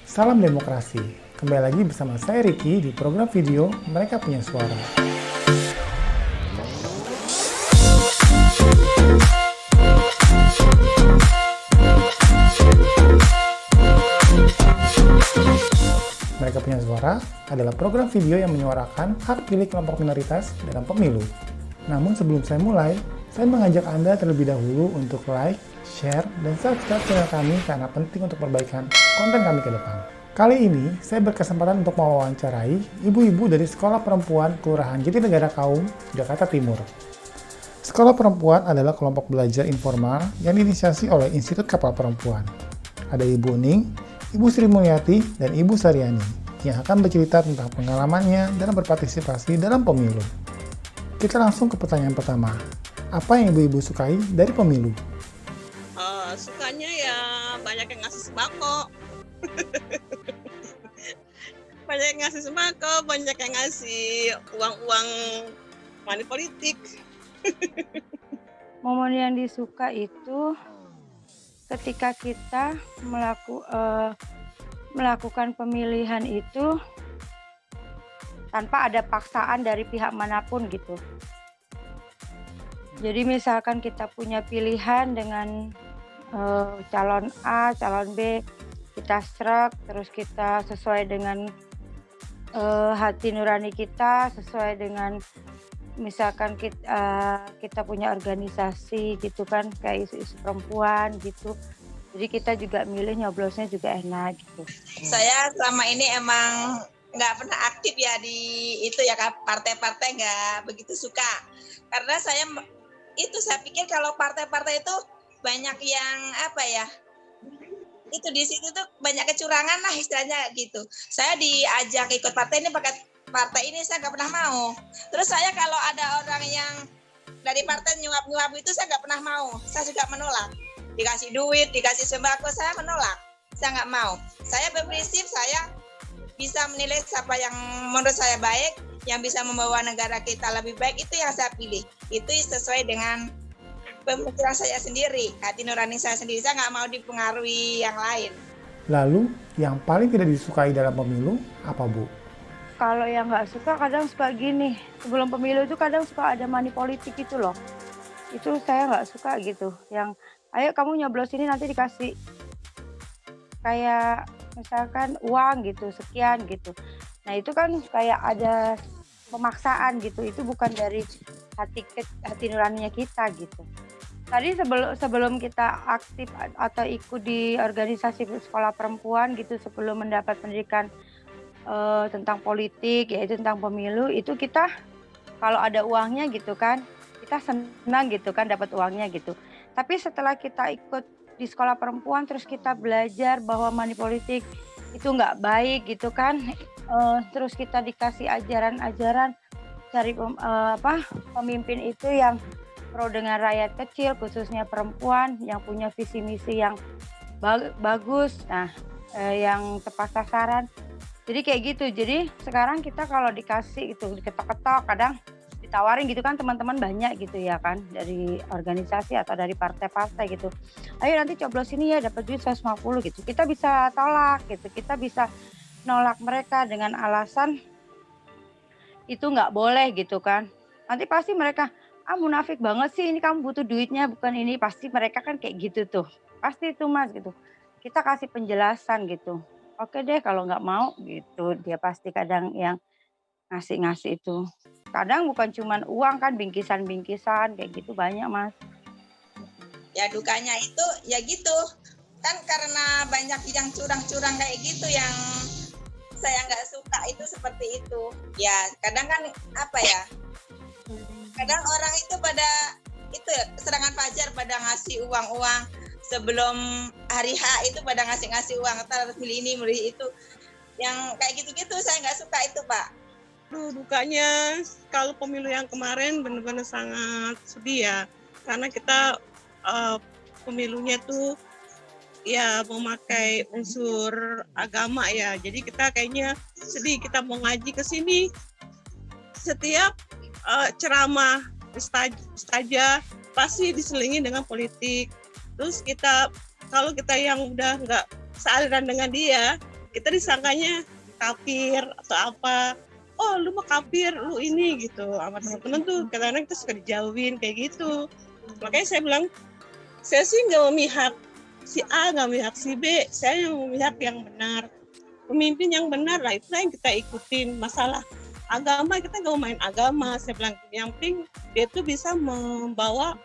Salam demokrasi. Kembali lagi bersama saya Ricky di program video Mereka Punya Suara. Mereka Punya Suara adalah program video yang menyuarakan hak pilih kelompok minoritas dalam pemilu. Namun sebelum saya mulai, saya mengajak Anda terlebih dahulu untuk like, share, dan subscribe channel kami karena penting untuk perbaikan konten kami ke depan. Kali ini, saya berkesempatan untuk mewawancarai ibu-ibu dari Sekolah Perempuan Kelurahan Jatinegara Kaum, Jakarta Timur. Sekolah Perempuan adalah kelompok belajar informal yang diinisiasi oleh Institut Kapal Perempuan. Ada Ibu Ning, Ibu Sri Mulyati, dan Ibu Saryani yang akan bercerita tentang pengalamannya dalam berpartisipasi dalam pemilu. Kita langsung ke pertanyaan pertama. Apa yang ibu-ibu sukai dari pemilu? Sukanya ya banyak yang ngasih sembako. Banyak yang ngasih sembako, banyak yang ngasih uang-uang money politik. Momen yang disuka itu ketika kita melakukan pemilihan itu tanpa ada paksaan dari pihak manapun gitu. Jadi misalkan kita punya pilihan dengan calon A, calon B, kita sreg, terus kita sesuai dengan hati nurani kita, sesuai dengan misalkan kita punya organisasi gitu kan, kayak isu-isu perempuan gitu. Jadi kita juga milih nyoblosnya juga enak gitu. Saya selama ini emang nggak pernah aktif ya di itu ya, partai-partai nggak begitu suka. Karena saya pikir kalau partai-partai itu banyak yang apa ya, itu di situ tuh banyak kecurangan lah istilahnya gitu. Saya diajak ikut partai ini, pakai partai ini saya nggak pernah mau. Terus saya kalau ada orang yang dari partai nyuap-nyuap itu saya nggak pernah mau. Saya juga menolak. Dikasih duit, dikasih sembako, saya menolak. Saya nggak mau. Saya berprinsip saya bisa menilai siapa yang menurut saya baik, yang bisa membawa negara kita lebih baik, itu yang saya pilih. Itu sesuai dengan pemikiran saya sendiri, hati nurani saya sendiri. Saya nggak mau dipengaruhi yang lain. Lalu, yang paling tidak disukai dalam pemilu, apa Bu? Kalau yang nggak suka kadang suka gini, sebelum pemilu itu kadang suka ada money politik itu loh. Itu saya nggak suka gitu. Yang ayo kamu nyoblos ini nanti dikasih kayak misalkan uang gitu, sekian gitu. Nah itu kan kayak ada pemaksaan gitu. Itu bukan dari hati nuraninya kita gitu. Tadi sebelum kita aktif atau ikut di organisasi sekolah perempuan gitu, sebelum mendapat pendidikan tentang politik, yaitu tentang pemilu, itu kita kalau ada uangnya gitu kan, kita senang gitu kan dapat uangnya gitu. Tapi setelah kita ikut di sekolah perempuan, terus kita belajar bahwa money politik itu nggak baik gitu kan, terus kita dikasih ajaran-ajaran dari pemimpin itu yang pro dengan rakyat kecil, khususnya perempuan, yang punya visi misi yang bagus, yang tepat sasaran. Jadi kayak gitu. Jadi sekarang kita kalau dikasih itu diketok-ketok, kadang ditawarin gitu kan, teman-teman banyak gitu ya kan, dari organisasi atau dari partai-partai gitu. Ayo nanti coblos ini ya dapat duit 150 gitu. Kita bisa tolak gitu. Kita bisa nolak mereka dengan alasan itu nggak boleh gitu kan. Nanti pasti mereka, munafik banget sih, ini kamu butuh duitnya bukan ini. Pasti mereka kan kayak gitu tuh. Pasti itu Mas gitu. Kita kasih penjelasan gitu. Oke deh kalau nggak mau gitu. Dia pasti kadang yang ngasih itu. Kadang bukan cuman uang kan, bingkisan-bingkisan kayak gitu banyak Mas. Ya dukanya itu ya gitu. Kan karena banyak yang curang-curang kayak gitu yang saya nggak suka itu seperti itu. Ya kadang kan apa ya, kadang orang itu pada itu serangan fajar pada ngasih uang-uang sebelum hari H itu, pada ngasih uang, harus milih ini milih itu, yang kayak gitu-gitu saya nggak suka itu Pak. Dukanya kalau pemilu yang kemarin benar-benar sangat sedih ya, karena kita pemilunya tuh ya memakai unsur agama ya, jadi kita kayaknya sedih. Kita mau ngaji ke sini, setiap ceramah ustazah pasti diselingi dengan politik. Terus kalau kita yang udah nggak sealiran dengan dia, kita disangkanya kafir atau apa. Oh lu mah kafir, lu ini gitu. Sama teman-teman tuh kadang-kadang kita suka dijauhin kayak gitu. Makanya saya bilang, saya sih nggak memihak si A, nggak memihak si B, saya yang memihak yang benar. Pemimpin yang benar lah, itulah yang kita ikutin. Masalah agama, kita nggak mau main agama. Saya bilang, yang penting dia tuh bisa membawa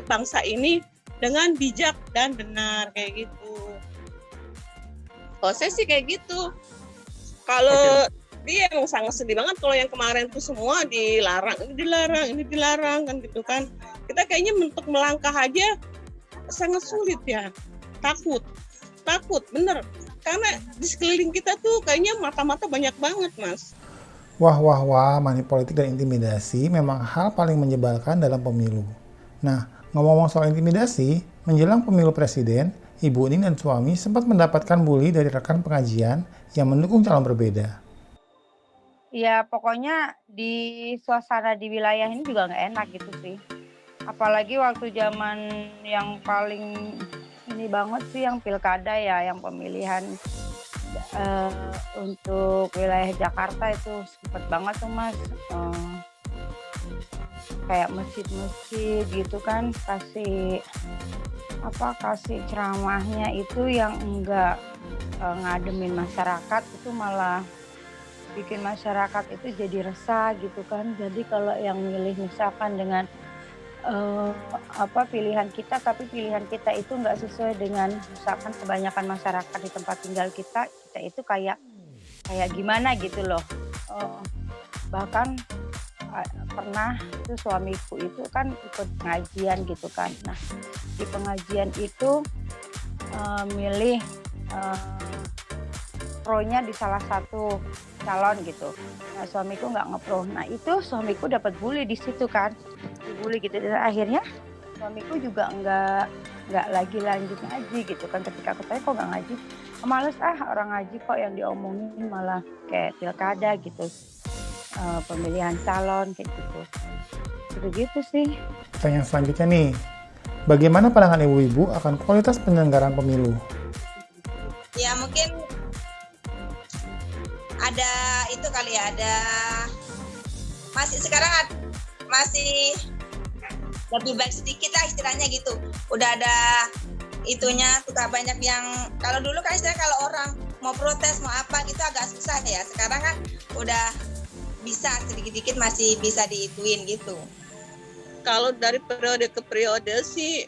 bangsa ini dengan bijak dan benar, kayak gitu. Oh saya sih kayak gitu. Kalau dia emang sangat sedih banget kalau yang kemarin tuh semua dilarang kan gitu kan. Kita kayaknya untuk melangkah aja sangat sulit ya. Takut bener. Karena di sekeliling kita tuh kayaknya mata-mata banyak banget, Mas. Wah, money politik dan intimidasi memang hal paling menyebalkan dalam pemilu. Nah, ngomong-ngomong soal intimidasi, menjelang pemilu presiden, Ibu Ning dan suami sempat mendapatkan bully dari rekan pengajian yang mendukung calon berbeda. Ya pokoknya di suasana di wilayah ini juga nggak enak gitu sih. Apalagi waktu zaman yang paling ini banget sih yang pilkada ya, yang pemilihan untuk wilayah Jakarta itu sempet banget tuh Mas. Kayak masjid-masjid gitu kan kasih ceramahnya itu yang enggak ngademin masyarakat, itu malah bikin masyarakat itu jadi resah gitu kan. Jadi kalau yang milih misalkan dengan pilihan kita, tapi pilihan kita itu enggak sesuai dengan misalkan kebanyakan masyarakat di tempat tinggal kita itu kayak gimana gitu loh. Bahkan pernah itu suamiku itu kan ikut pengajian gitu kan. Nah di pengajian itu milih pro-nya di salah satu calon gitu. Nah suamiku nggak ngepro. Nah itu suamiku dapat bully di situ kan, dibully gitu. Dan akhirnya suamiku juga nggak lagi lanjut ngaji gitu kan. Ketika aku tanya kok nggak ngaji, males orang ngaji kok yang diomongin malah kayak pilkada gitu. Pemilihan calon kayak gitu sih. Pertanyaan selanjutnya nih, bagaimana pandangan ibu-ibu akan kualitas penyelenggaraan pemilu? Ya mungkin ada itu kali ya, ada masih lebih baik sedikit lah istilahnya gitu. Udah ada itunya, suka banyak yang kalau dulu kan istilahnya kalau orang mau protes mau apa gitu agak susah ya. Sekarang kan udah bisa sedikit-sedikit masih bisa diituin gitu. Kalau dari periode ke periode sih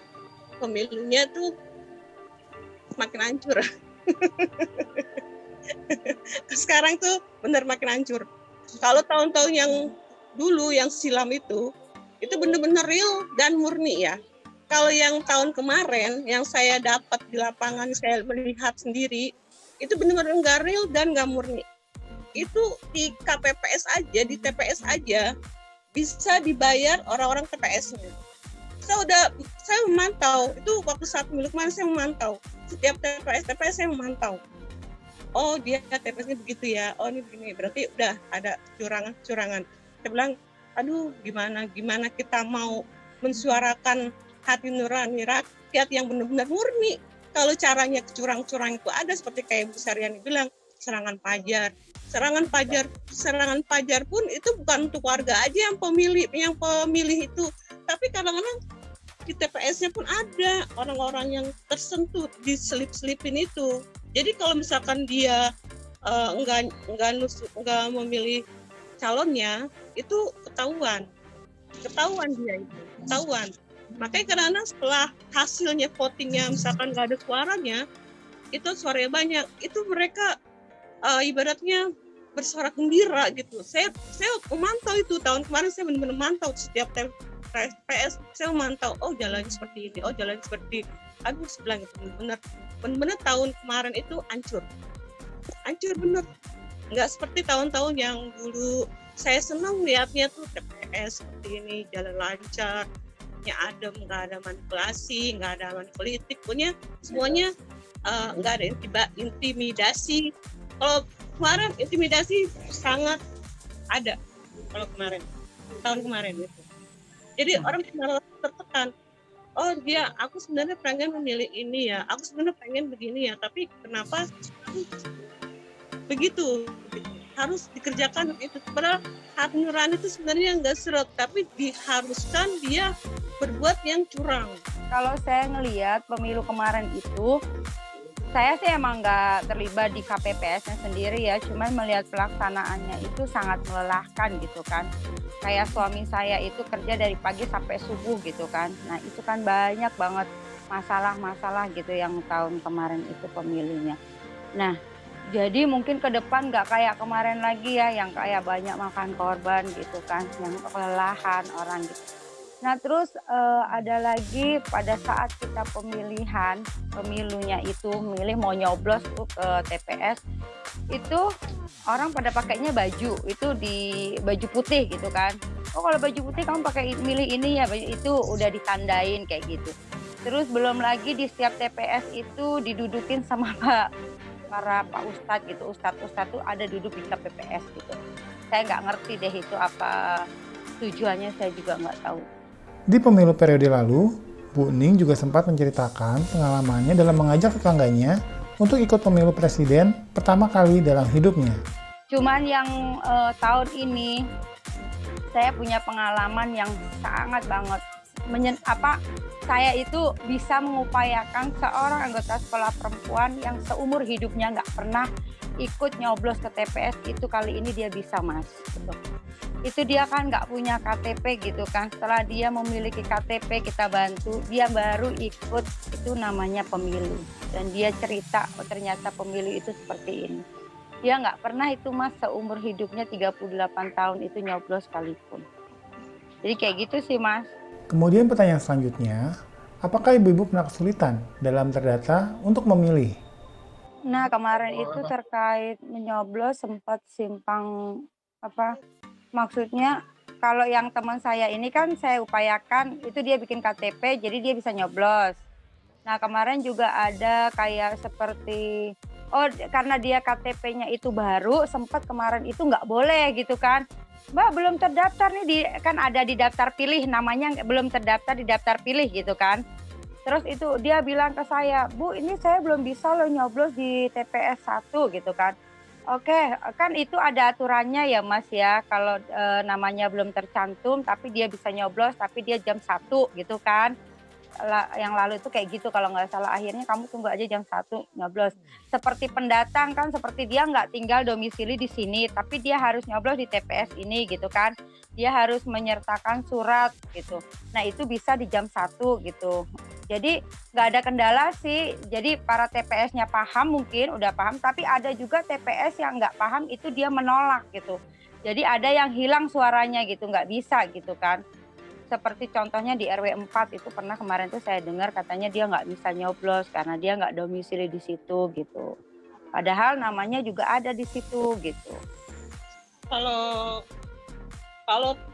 pemilunya tuh makin hancur. Sekarang tuh benar makin hancur. Kalau tahun-tahun yang dulu yang silam itu benar-benar real dan murni ya. Kalau yang tahun kemarin yang saya dapat di lapangan, saya melihat sendiri, itu benar-benar nggak real dan nggak murni. Itu di KPPS aja, di TPS aja bisa dibayar orang-orang TPS-nya. Saya memantau, itu waktu saat pemilu kemarin saya memantau. Setiap TPS saya memantau. Oh dia TPS-nya begitu ya, oh ini begini, berarti udah ada kecurangan. Saya bilang, aduh gimana kita mau mensuarakan hati nurani rakyat yang benar-benar murni. Kalau caranya kecurang-curang itu ada, seperti kayak Bu Saryani bilang, serangan pajar pun itu bukan untuk warga aja yang pemilih itu, tapi kadang-kadang di TPS-nya pun ada orang-orang yang tersentuh diselip-selipin itu. Jadi kalau misalkan dia enggak memilih calonnya, itu ketahuan dia itu, ketahuan. Makanya kadang-kadang setelah hasilnya votingnya misalkan nggak ada suaranya, itu suaranya banyak, itu mereka ibaratnya bersuara gembira gitu. Saya memantau itu tahun kemarin, saya benar-benar memantau setiap TPS, saya memantau, oh jalannya seperti ini, oh jalannya seperti, aduh sebelah itu benar-benar tahun kemarin itu hancur bener. Nggak seperti tahun-tahun yang dulu. Saya senang lihatnya tuh TPS seperti ini, jalan lancar, adem, nggak ada manipulasi, nggak ada manipulatif, pokoknya semuanya nggak ada intimidasi. Kalau kemarin intimidasi sangat ada, kalau tahun kemarin itu. Jadi orang tertekan. oh dia aku sebenarnya pengen memilih ini ya, aku sebenarnya pengen begini ya, tapi kenapa begitu harus dikerjakan itu, padahal hati nurani itu sebenarnya nggak seret, tapi diharuskan dia berbuat yang curang. Kalau saya ngelihat pemilu kemarin itu, saya sih emang nggak terlibat di KPPS-nya sendiri ya, cuman melihat pelaksanaannya itu sangat melelahkan gitu kan. Kayak suami saya itu kerja dari pagi sampai subuh gitu kan. Nah itu kan banyak banget masalah-masalah gitu yang tahun kemarin itu pemilunya. Nah jadi mungkin ke depan nggak kayak kemarin lagi ya, yang kayak banyak makan korban gitu kan, yang kelelahan orang gitu. Nah terus ada lagi pada saat kita pemilunya itu milih mau nyoblos tuh ke TPS, itu orang pada pakainya baju, itu di baju putih gitu kan. Oh kalau baju putih kamu pakai milih ini ya, baju itu udah ditandain kayak gitu. Terus belum lagi di setiap TPS itu didudukin sama para Pak Ustadz gitu, Ustadz tuh ada duduk di KPPS gitu. Saya nggak ngerti deh itu apa tujuannya, saya juga nggak tahu. Di pemilu periode lalu, Bu Ning juga sempat menceritakan pengalamannya dalam mengajak tetangganya untuk ikut pemilu presiden pertama kali dalam hidupnya. Cuman yang tahun ini saya punya pengalaman yang sangat banget saya itu bisa mengupayakan seorang anggota sekolah perempuan yang seumur hidupnya nggak pernah ikut nyoblos ke TPS, itu kali ini dia bisa, Mas. Gitu. Itu dia kan nggak punya KTP gitu kan. Setelah dia memiliki KTP, kita bantu, dia baru ikut, itu namanya pemilu. Dan dia cerita, oh ternyata pemilu itu seperti ini. Dia nggak pernah itu, Mas, seumur hidupnya 38 tahun itu nyoblos sekalipun. Jadi kayak gitu sih, Mas. Kemudian pertanyaan selanjutnya, apakah ibu-ibu pernah kesulitan dalam terdata untuk memilih? Nah kemarin itu terkait menyoblos sempat simpang maksudnya kalau yang teman saya ini kan saya upayakan itu dia bikin KTP jadi dia bisa nyoblos. Nah kemarin juga ada kayak seperti karena dia KTP-nya itu baru, sempat kemarin itu nggak boleh gitu kan. Mbak belum terdaftar nih, kan ada di daftar pilih, namanya belum terdaftar di daftar pilih gitu kan. Terus itu dia bilang ke saya, Bu ini saya belum bisa loh nyoblos di TPS 1 gitu kan. Oke, kan itu ada aturannya ya Mas ya, kalau namanya belum tercantum tapi dia bisa nyoblos tapi dia jam 1 gitu kan. Yang lalu itu kayak gitu kalau nggak salah, akhirnya kamu tunggu aja jam 1 nyoblos. Seperti pendatang kan, seperti dia nggak tinggal domisili di sini tapi dia harus nyoblos di TPS ini gitu kan. Dia harus menyertakan surat gitu. Nah itu bisa di jam 1 gitu. Jadi nggak ada kendala sih, jadi para TPS-nya paham, mungkin udah paham, tapi ada juga TPS yang nggak paham itu dia menolak gitu. Jadi ada yang hilang suaranya gitu, nggak bisa gitu kan. Seperti contohnya di RW 4 itu pernah kemarin tuh saya dengar katanya dia nggak bisa nyoblos karena dia nggak domisili di situ gitu. Padahal namanya juga ada di situ gitu. Kalau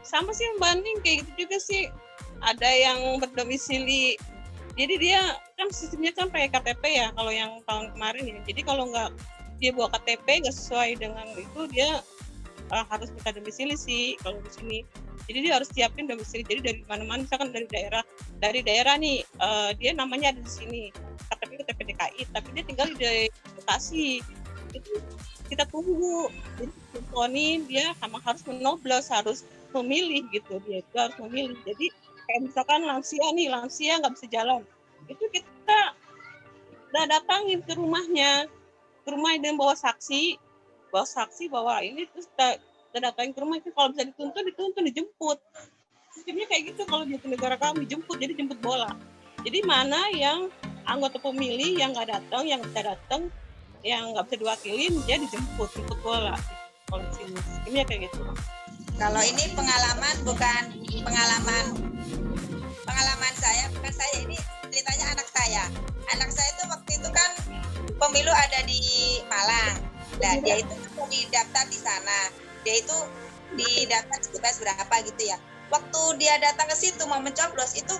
sama sih Mbak Ning kayak gitu juga sih. Ada yang berdomisili. Jadi dia kan sistemnya kan pakai KTP ya kalau yang tahun kemarin ya. Jadi kalau nggak dia bawa KTP nggak sesuai dengan itu, dia harus minta domisili sih kalau di sini. Jadi dia harus siapin domisili. Jadi dari mana-mana, misalkan dari daerah nih dia namanya ada di sini, KTP DKI, tapi dia tinggal di Bekasi. Itu kita tunggu. Jadi Tony dia harus menoblos, harus memilih gitu, dia itu harus memilih. Jadi kayak misalkan lansia nggak bisa jalan, itu kita udah datangin ke rumahnya dan bawa saksi bawa ini, terus kita datangin ke rumah. Itu kalau bisa dituntun dijemput. Sistemnya kayak gitu kalau di negara kami, dijemput, jadi jemput bola. Jadi mana yang anggota pemilih yang nggak datang, yang bisa datang, yang nggak bisa diwakilin, dia jemput bola. Kalau di sini sistemnya kayak gitu. Kalau ini pengalaman saya, bukan saya, ini ceritanya anak saya. Anak saya itu waktu itu kan pemilu ada di Malang. Nah, dia itu didaftar di sana. Dia itu didaftar di TPS berapa gitu ya. Waktu dia datang ke situ mau mencoblos itu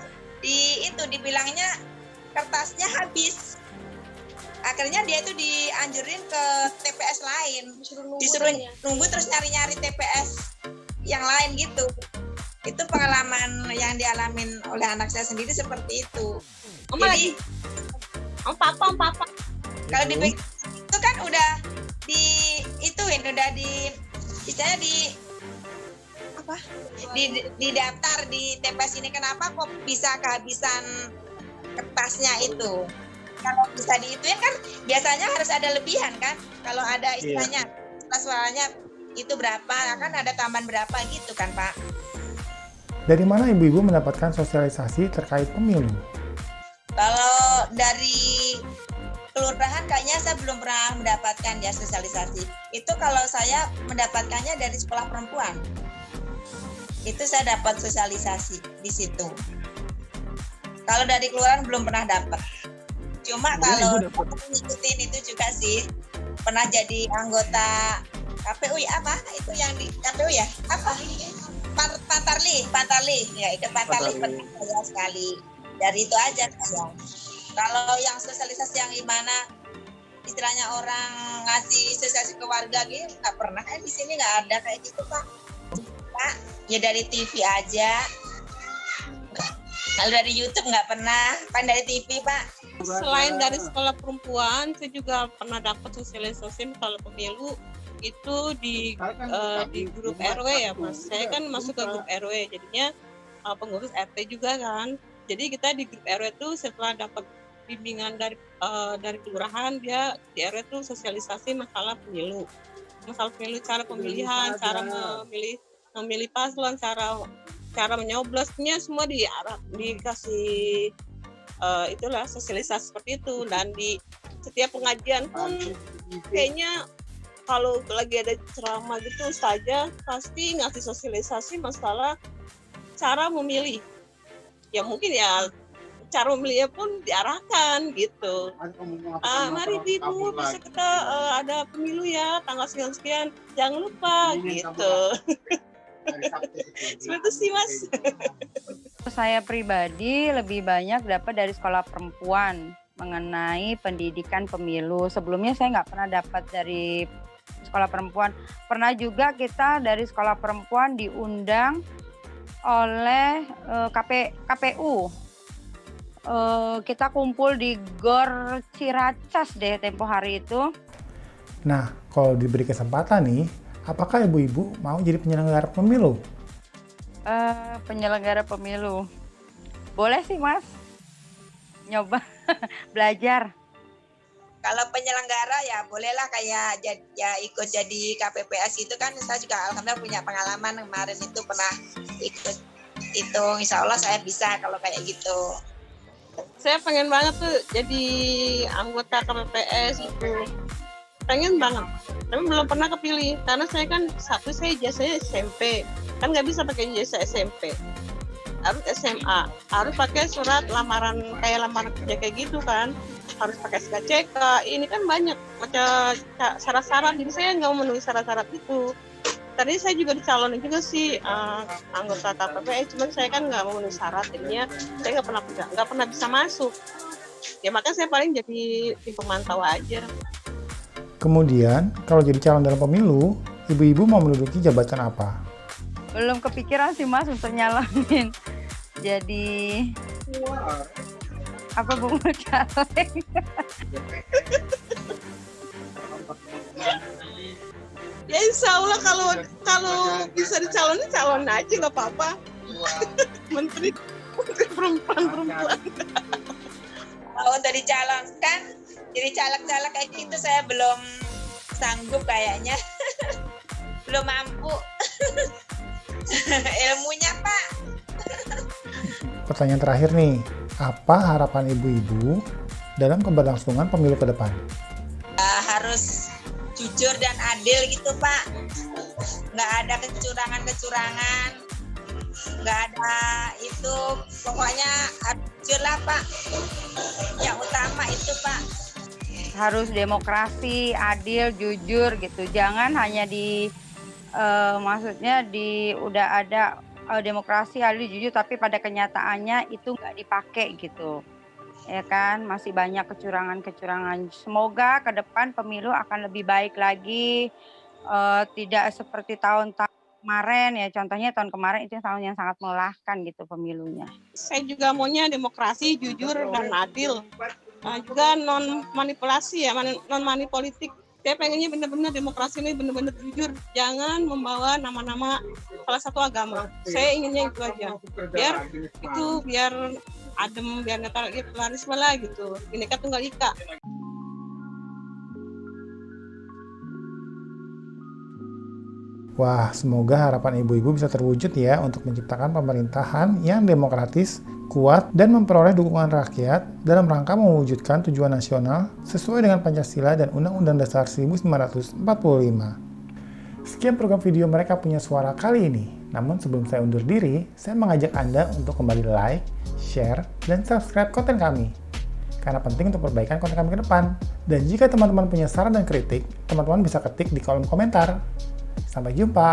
dibilangnya kertasnya habis. Akhirnya dia itu dianjurin ke TPS lain. Disuruh nunggu terus nyari-nyari TPS yang lain gitu. Itu pengalaman yang dialamin oleh anak saya sendiri seperti itu. Oma Jadi lagi, om papa. kalau di itu kan udah di ituin, udah di istilahnya di apa? Di daftar di TPS ini, kenapa kok bisa kehabisan kertasnya itu? Kalau bisa diituin kan biasanya harus ada lebihan kan? Kalau ada istilahnya suaranya itu berapa, kan ada tambahan berapa gitu kan Pak? Dari mana ibu-ibu mendapatkan sosialisasi terkait pemilu? Kalau dari kelurahan kayaknya saya belum pernah mendapatkan ya sosialisasi. Itu kalau saya mendapatkannya dari sekolah perempuan. Itu saya dapat sosialisasi di situ. Kalau dari kelurahan belum pernah dapat. Cuma kalau ngikutin itu juga sih, pernah jadi anggota KPU ya, apa? Itu yang di KPU ya? Apa? Pantarli. Ya, ikut Pantarli pernah saya sekali. Dari itu aja saya. Kalau yang sosialisasi yang gimana istilahnya orang ngasih sosialisasi ke warga gitu nggak pernah, di sini nggak ada kayak gitu Pak. Ya dari TV aja. Kalau dari YouTube nggak pernah, kan dari TV Pak. Selain dari sekolah perempuan, saya juga pernah dapat sosialisasi kalau pemilu itu di grup RW ya Mas. Saya kan masuk ke grup RW, jadinya pengurus RT juga kan. Jadi kita di grup RW itu setelah dapat bimbingan dari kelurahan, dia di RW itu sosialisasi masalah pemilu, cara pemilihan, cara memilih paslon, cara menyoblosnya semua dikasih itulah sosialisasi seperti itu. Dan di setiap pengajian pun kayaknya kalau lagi ada ceramah gitu saja pasti ngasih sosialisasi masalah cara memilih. Ya mungkin ya cara memilihnya pun diarahkan gitu. Mari ibu bisa kita ada pemilu ya tanggal sekian, jangan lupa gitu. Seperti itu sih Mas. Saya pribadi lebih banyak dapat dari sekolah perempuan mengenai pendidikan pemilu. Sebelumnya saya nggak pernah dapat dari sekolah perempuan. Pernah juga kita dari sekolah perempuan diundang oleh KPU. Kita kumpul di Gor Ciracas deh tempo hari itu. Nah, kalau diberi kesempatan nih, apakah ibu-ibu mau jadi penyelenggara pemilu? Penyelenggara pemilu. Boleh sih Mas, nyoba belajar. Kalau penyelenggara ya bolehlah kayak ya ikut jadi KPPS itu kan, saya juga alhamdulillah punya pengalaman kemarin itu pernah ikut itu, insya Allah saya bisa kalau kayak gitu. Saya pengen banget tuh jadi anggota KPPS gitu, pengen banget, tapi belum pernah kepilih karena saya kan saya ijazahnya SMP, kan nggak bisa pakai ijazah SMP, harus SMA, harus pakai surat lamaran kayak lamaran kerja kayak gitu kan, harus pakai SKCK. Ini kan banyak macam syarat-syarat, jadi saya nggak memenuhi syarat-syarat itu. Tadi saya juga dicalonin juga sih anggota KPPS, cuman saya kan nggak memenuhi syarat, jadinya saya nggak pernah bisa masuk. Ya makanya saya paling jadi tim pemantau aja. Kemudian, kalau jadi calon dalam pemilu, ibu-ibu mau menduduki jabatan apa? Belum kepikiran sih Mas untuk nyalonin. Jadi apa Bu caleg? Ya insya Allah kalau bisa dicalonin calon aja nggak apa-apa. Menteri perempuan. Kalau untuk dicalonkan jadi caleg-caleg kayak gitu saya belum sanggup kayaknya. Belum mampu. Ilmunya Pak. Pertanyaan terakhir nih, apa harapan ibu-ibu dalam keberlangsungan pemilu ke depan? Harus jujur dan adil gitu Pak. Nggak ada kecurangan, nggak ada itu, pokoknya jujur lah Pak. Yang utama itu Pak. Harus demokrasi, adil, jujur gitu. Jangan hanya maksudnya udah ada demokrasi, adil, jujur, tapi pada kenyataannya itu nggak dipakai gitu. Ya kan, masih banyak kecurangan. Semoga ke depan pemilu akan lebih baik lagi, tidak seperti tahun-tahun kemarin ya, contohnya tahun kemarin itu tahun yang sangat melelahkan gitu pemilunya. Saya juga maunya demokrasi jujur dan adil. Juga non manipulasi ya, non money politik. Saya pengennya benar-benar demokrasi ini benar-benar jujur, jangan membawa nama-nama salah satu agama. Saya inginnya itu aja, biar adem, biar netralisme lah gitu, Bhinneka Tunggal Ika. Wah, semoga harapan ibu-ibu bisa terwujud ya untuk menciptakan pemerintahan yang demokratis, kuat, dan memperoleh dukungan rakyat dalam rangka mewujudkan tujuan nasional sesuai dengan Pancasila dan Undang-Undang Dasar 1945. Sekian program video Mereka Punya Suara kali ini. Namun sebelum saya undur diri, saya mengajak Anda untuk kembali like, share, dan subscribe konten kami. Karena penting untuk perbaikan konten kami ke depan. Dan jika teman-teman punya saran dan kritik, teman-teman bisa ketik di kolom komentar. Sampai jumpa.